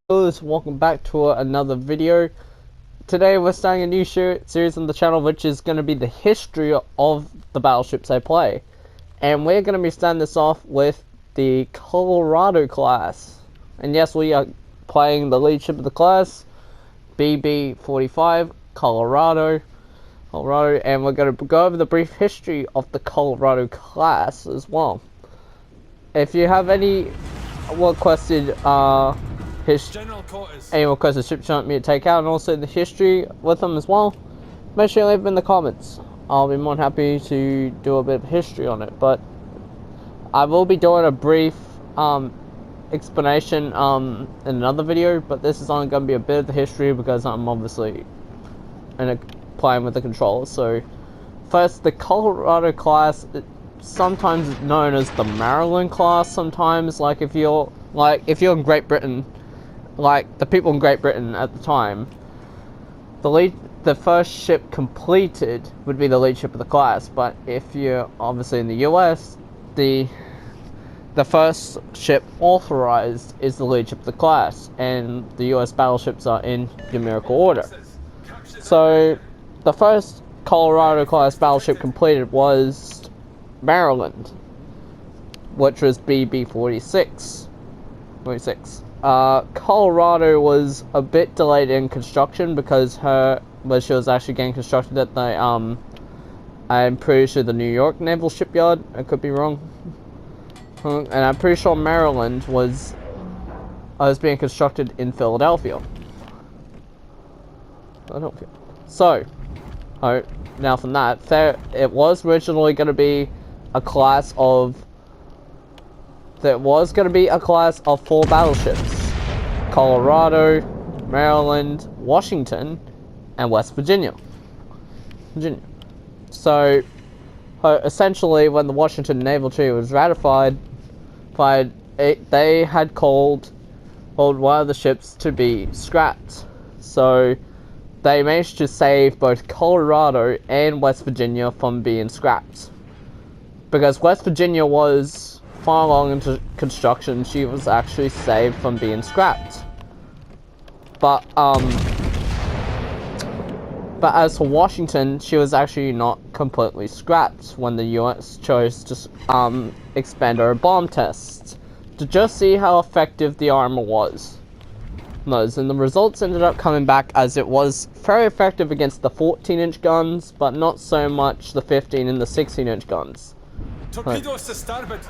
Welcome back to another video. Today we're starting a new series on the channel, which is going to be the history of the battleships I play. And we're going to be starting this off with the Colorado class. And yes, we are playing the lead ship of the class, BB-45 Colorado, and we're going to go over the brief history of the Colorado class as well. If you have any requested any requested ships you want me to take out, and also the history with them as well, make sure you leave them in the comments. I'll be more than happy to do a bit of history on it, but I will be doing a brief explanation in another video, but this is only going to be a bit of the history because I'm obviously playing with the controller. So first, the Colorado class, sometimes known as the Maryland class. Sometimes, like if you're in Great Britain, like the people in Great Britain at the time, the first ship completed would be the lead ship of the class. But if you're obviously in the US, the first ship authorized is the lead ship of the class, and the US battleships are in numerical order. So the first Colorado class battleship completed was Maryland, which was BB-46. Colorado was a bit delayed in construction because she was actually getting constructed at the I'm pretty sure the New York Naval Shipyard. I could be wrong, and I'm pretty sure Maryland was being constructed in Philadelphia. So, now from that, it was originally going to be a class of. There was going to be a class of 4 battleships: Colorado, Maryland, Washington, and West Virginia. So, essentially, when the Washington Naval Treaty was ratified, they had called one of the ships to be scrapped. So, they managed to save both Colorado and West Virginia from being scrapped. Because West Virginia was far along into construction, she was actually saved from being scrapped. But as for Washington, she was actually not completely scrapped when the US chose to expand her bomb tests to just see how effective the armor was. And the results ended up coming back as it was very effective against the 14-inch guns, but not so much the 15 and the 16-inch guns. Torpedoes to starboard.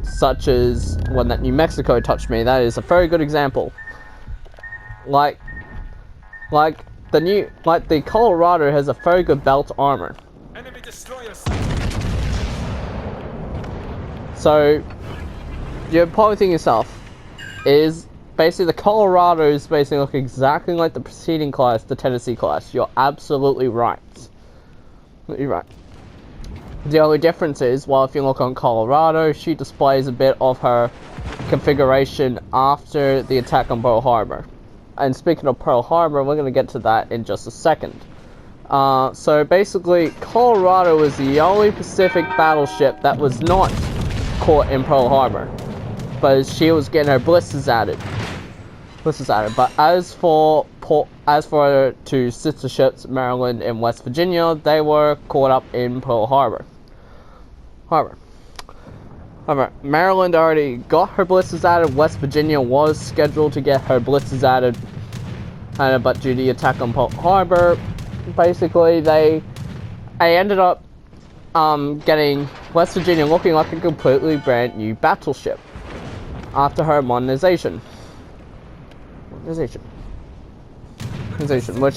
Such as when that New Mexico touched me. That is a very good example. Like the Colorado has a very good belt armor. Enemy destroyers. So you're probably thinking yourself, is basically the Colorados basically look exactly like the preceding class, the Tennessee class. You're absolutely right. You're right. The only difference is, well, if you look on Colorado, she displays a bit of her configuration after the attack on Pearl Harbor. And speaking of Pearl Harbor, we're going to get to that in just a second. So basically, Colorado was the only Pacific battleship that was not caught in Pearl Harbor, but she was getting her blisters added. But as for her 2 sister ships, Maryland and West Virginia, they were caught up in Pearl Harbor. Maryland already got her blisters added. West Virginia was scheduled to get her blisters added, but due to the attack on Pearl Harbor, basically they ended up getting West Virginia looking like a completely brand new battleship after her modernization, which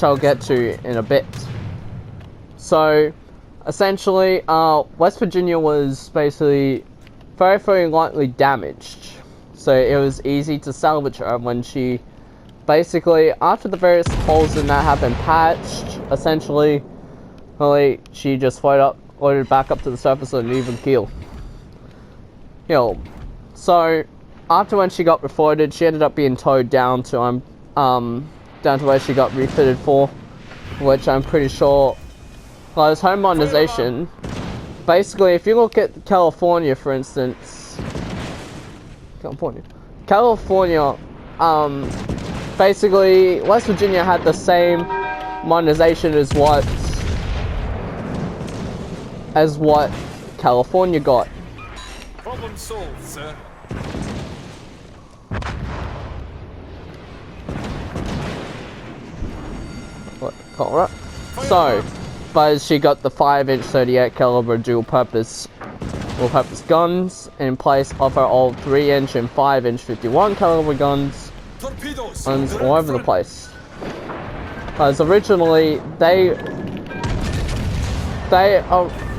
I'll get to in a bit. So, essentially, West Virginia was basically very, very lightly damaged. So it was easy to salvage her when she, basically, after the various holes in that had been patched, essentially, she just floated back up to the surface on an even keel. So, after when she got refloated, she ended up being towed down to where she got refitted for, which I'm pretty sure was home modernization. Basically, if you look at California, for instance, California, basically West Virginia had the same modernization as what California got. Problem solved, sir. What, Colorado? So, but she got the 5-inch 38 caliber dual-purpose guns in place of her old 3-inch and 5-inch 51 caliber guns Torpedoes. all over the place. Because originally they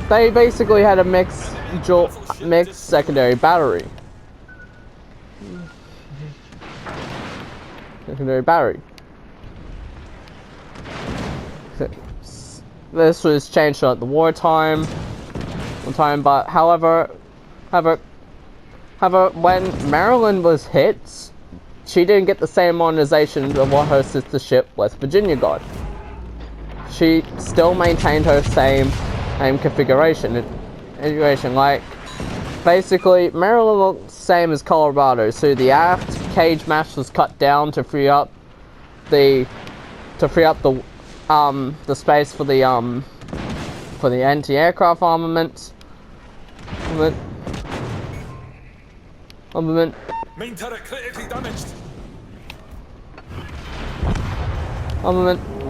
basically had a mixed secondary battery. This was changed at the wartime, but however, when Maryland was hit, she didn't get the same modernization of what her sister ship West Virginia got. She still maintained her same configuration. Like, basically, Maryland looked the same as Colorado, so the aft cage mash was cut down to free up the space for the anti-aircraft armament. Main turret critically damaged.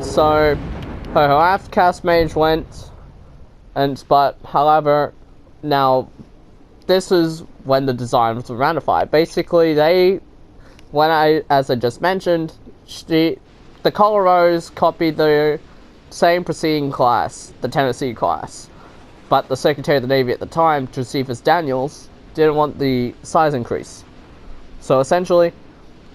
So her aft cast mage went, but however, now this is when the design was ratified. Basically, as I just mentioned, the Colorados copied the same preceding class, the Tennessee class, but the Secretary of the Navy at the time, Josephus Daniels, didn't want the size increase. So essentially,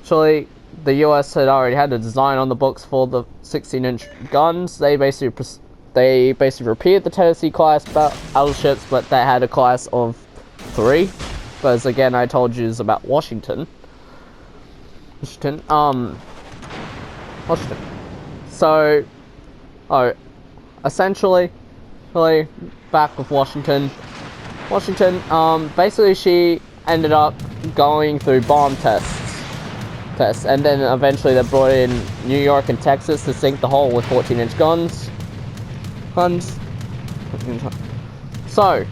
the U.S. had already had a design on the books for the 16-inch guns. They basically repeated the Tennessee class battleships, but they had a class of 3. Because again, I told you it's about Washington. So, essentially, really back with Washington, basically she ended up going through bomb tests, and then eventually they brought in New York and Texas to sink the hull with 14-inch guns. So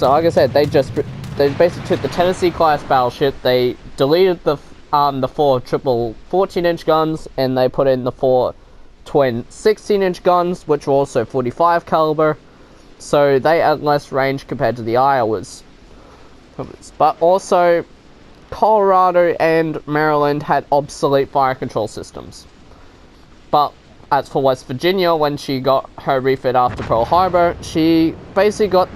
like I said, they basically took the Tennessee class battleship, they deleted the 4 triple 14-inch guns, and they put in the 4 twin 16-inch guns, which were also 45 caliber, so they had less range compared to the Iowas. But also, Colorado and Maryland had obsolete fire control systems. But as for West Virginia, when she got her refit after Pearl Harbor, she basically got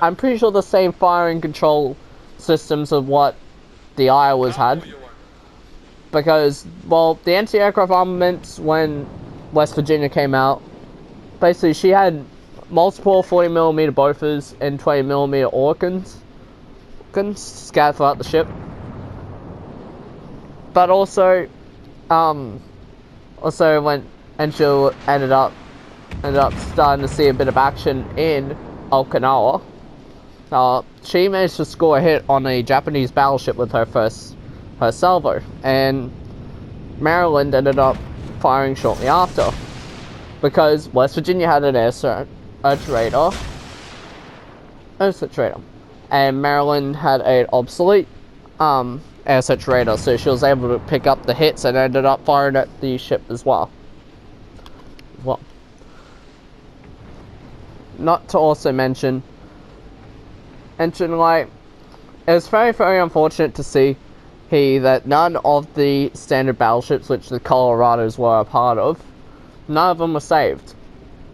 I'm pretty sure the same firing control systems of what the Iowas had. Because, well, the anti-aircraft armaments, when West Virginia came out, basically she had multiple 40mm Bofors and 20mm Orkans scattered throughout the ship. But also, she ended up starting to see a bit of action in Okinawa. She managed to score a hit on a Japanese battleship with her salvo, and Maryland ended up firing shortly after, because West Virginia had an air search radar, and Maryland had an obsolete air search radar, so she was able to pick up the hits and ended up firing at the ship as well. Not to also mention, like, it was very, very unfortunate to see that none of the standard battleships which the Colorados were a part of, none of them were saved.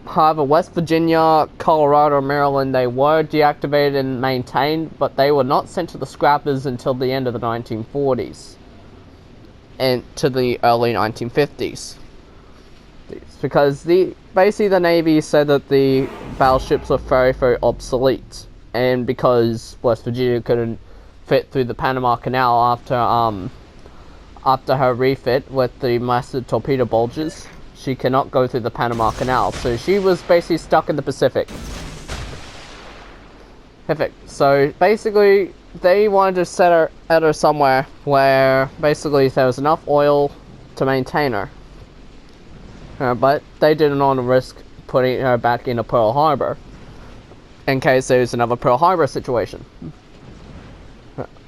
However, West Virginia, Colorado, Maryland, they were deactivated and maintained, but they were not sent to the scrappers until the end of the 1940s and to the early 1950s. Because basically the Navy said that the battleships were very, very obsolete, and because West Virginia couldn't fit through the Panama Canal after her refit with the massive torpedo bulges, she cannot go through the Panama Canal, so she was basically stuck in the Pacific. Perfect. So basically, they wanted to set her at her somewhere where basically there was enough oil to maintain her. But they didn't want to risk putting her back into Pearl Harbor in case there's another Pearl Harbor situation.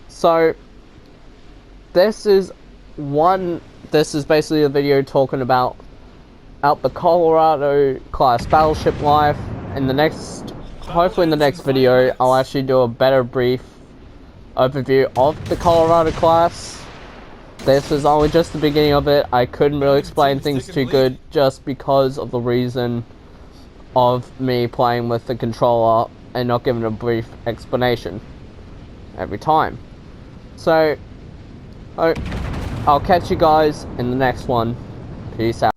So this is basically a video talking about the Colorado class battleship life. In the next, hopefully in the next video, I'll actually do a better brief overview of the Colorado class. This is only just the beginning of it. I couldn't really explain things too good just because of the reason of me playing with the controller and not giving a brief explanation every time. So, I'll catch you guys in the next one. Peace out.